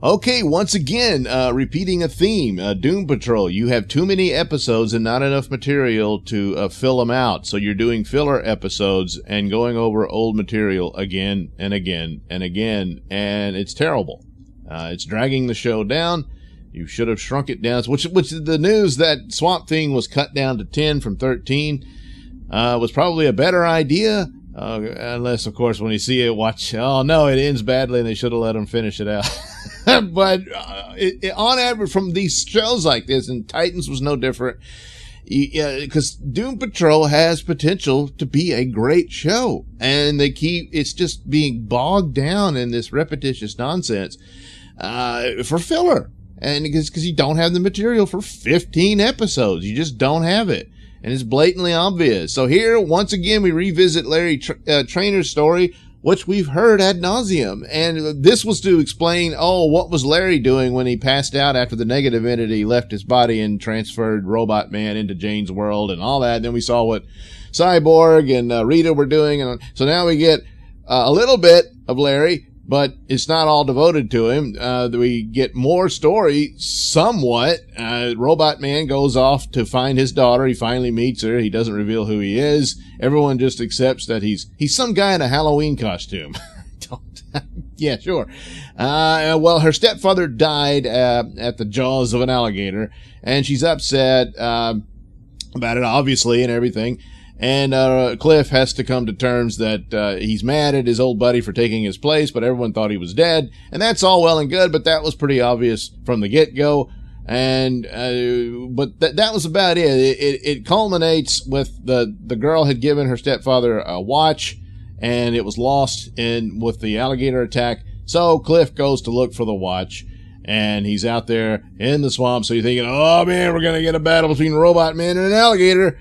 Okay, once again, repeating a theme, Doom Patrol. You have too many episodes and not enough material to fill them out. So you're doing filler episodes and going over old material again and again and again. And it's terrible. It's dragging the show down. You should have shrunk it down. Which the news that Swamp Thing was cut down to 10 from 13 was probably a better idea. Unless, of course, when you see it, watch, oh no, it ends badly and they should have let them finish it out. But on average, from these shows like this, and Titans was no different, because Doom Patrol has potential to be a great show, and it's just being bogged down in this repetitious nonsense for filler, and because you don't have the material for 15 episodes, you just don't have it. And it's blatantly obvious. So here, once again, we revisit Larry Trainor's story, which we've heard ad nauseum. And this was to explain, what was Larry doing when he passed out after the negative entity left his body and transferred Robot Man into Jane's world and all that. And then we saw what Cyborg and Rita were doing. And so now we get a little bit of Larry, but it's not all devoted to him. We get more story, somewhat. Robot Man goes off to find his daughter. He finally meets her. He doesn't reveal who he is. Everyone just accepts that he's some guy in a Halloween costume. Yeah, sure. Well, her stepfather died at the jaws of an alligator, and she's upset about it, obviously, and everything. And Cliff has to come to terms that he's mad at his old buddy for taking his place, but everyone thought he was dead. And that's all well and good, but that was pretty obvious from the get-go. And but that was about it. It culminates with the girl had given her stepfather a watch, and it was lost with the alligator attack. So Cliff goes to look for the watch, and he's out there in the swamp. So you're thinking, oh man, we're going to get a battle between Robot Man and an alligator.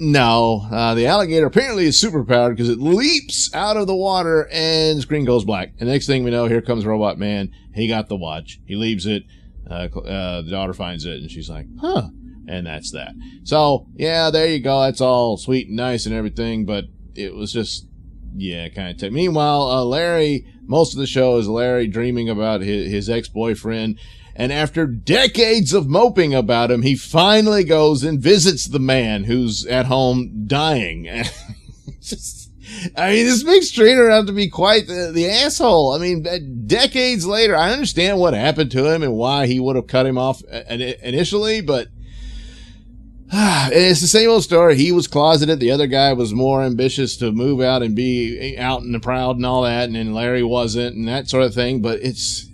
No, the alligator apparently is superpowered because it leaps out of the water and the screen goes black. And next thing we know, here comes Robot Man. He got the watch. He leaves it. The daughter finds it and she's like, huh. And that's that. So, yeah, there you go. That's all sweet and nice and everything, but it was just, kind of. Meanwhile, Larry, most of the show is Larry dreaming about his ex-boyfriend. And after decades of moping about him, he finally goes and visits the man who's at home dying. This makes Trainer out to be quite the asshole. I mean, decades later, I understand what happened to him and why he would have cut him off initially, but it's the same old story. He was closeted. The other guy was more ambitious to move out and be out in the proud and all that, and then Larry wasn't and that sort of thing, but it's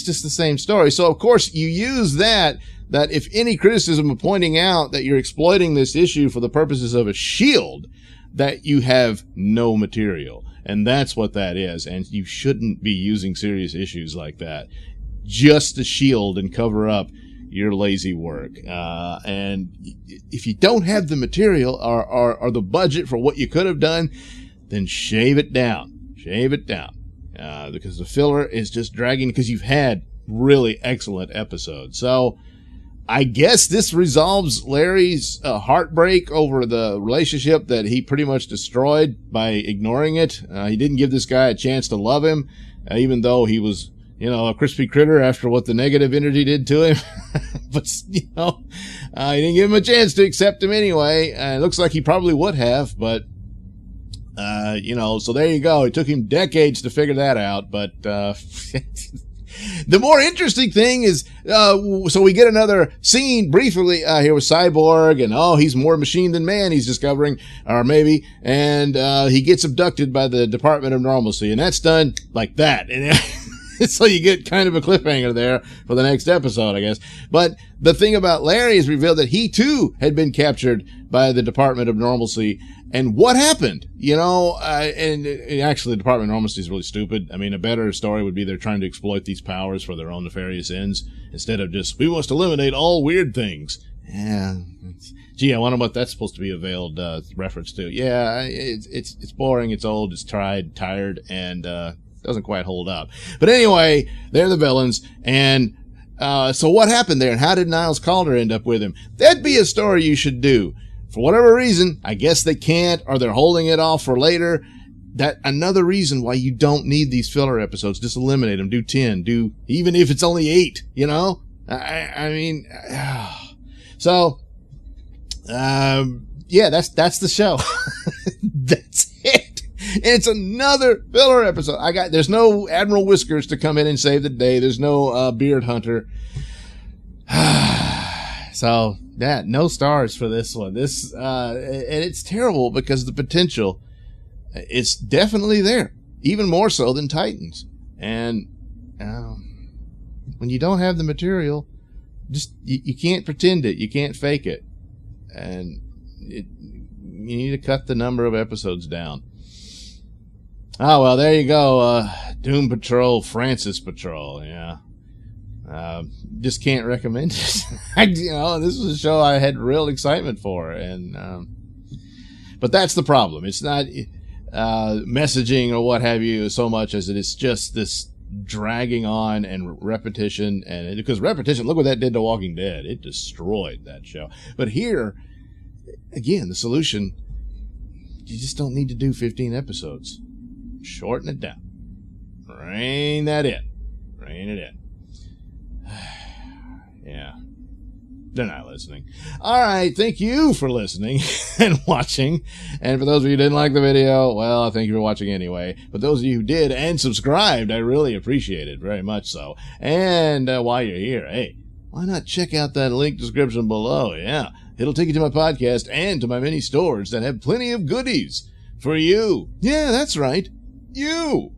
just the same story. So, of course, you use that if any criticism of pointing out that you're exploiting this issue for the purposes of a shield, that you have no material. And that's what that is. And you shouldn't be using serious issues like that just to shield and cover up your lazy work. And if you don't have the material or the budget for what you could have done, then shave it down. Shave it down. Because the filler is just dragging, because you've had really excellent episodes. So I guess this resolves Larry's heartbreak over the relationship that he pretty much destroyed by ignoring it. He didn't give this guy a chance to love him, even though he was, a crispy critter after what the negative energy did to him. But, he didn't give him a chance to accept him anyway. It looks like he probably would have, but so there you go. It took him decades to figure that out, but, the more interesting thing is, so we get another scene briefly, here with Cyborg, and he's more machine than man, he's discovering, or maybe, and, he gets abducted by the Department of Normalcy, and that's done like that. And so you get kind of a cliffhanger there for the next episode, I guess. But the thing about Larry is revealed that he too had been captured by the Department of Normalcy. And what happened? And actually the Department of Normalcy is really stupid. I mean, a better story would be they're trying to exploit these powers for their own nefarious ends instead of just, we must eliminate all weird things. Yeah. Gee, I wonder what that's supposed to be a veiled reference to. Yeah, it's boring, it's old, it's tired, and doesn't quite hold up. But anyway, they're the villains, and so what happened there, and how did Niles Calder end up with him? That'd be a story you should do. For whatever reason, I guess they can't, or they're holding it off for later. that another reason why you don't need these filler episodes. Just eliminate them. Do 10. Do, even if it's only 8, you know? I mean, so, yeah, that's the show. That's it. It's another filler episode. There's no Admiral Whiskers to come in and save the day. There's no, Beard Hunter. So, no stars for this one. This, and it's terrible because the potential, it's definitely there. Even more so than Titans. And, when you don't have the material, just, you can't pretend it. You can't fake it. And you need to cut the number of episodes down. Oh, well, there you go. Doom Patrol, Francis Patrol. Yeah. Just can't recommend it. This was a show I had real excitement for. And, but that's the problem. It's not, messaging or what have you so much as it is just this dragging on and repetition, and because repetition, look what that did to Walking Dead. It destroyed that show. But here, again, the solution, you just don't need to do 15 episodes. Shorten it down. Rein that in. Rein it in. Yeah. They're not listening. All right. Thank you for listening and watching. And for those of you who didn't like the video, well, thank you for watching anyway. But those of you who did and subscribed, I really appreciate it very much so. And while you're here, hey, why not check out that link description below? Yeah. It'll take you to my podcast and to my many stores that have plenty of goodies for you. Yeah, that's right. You.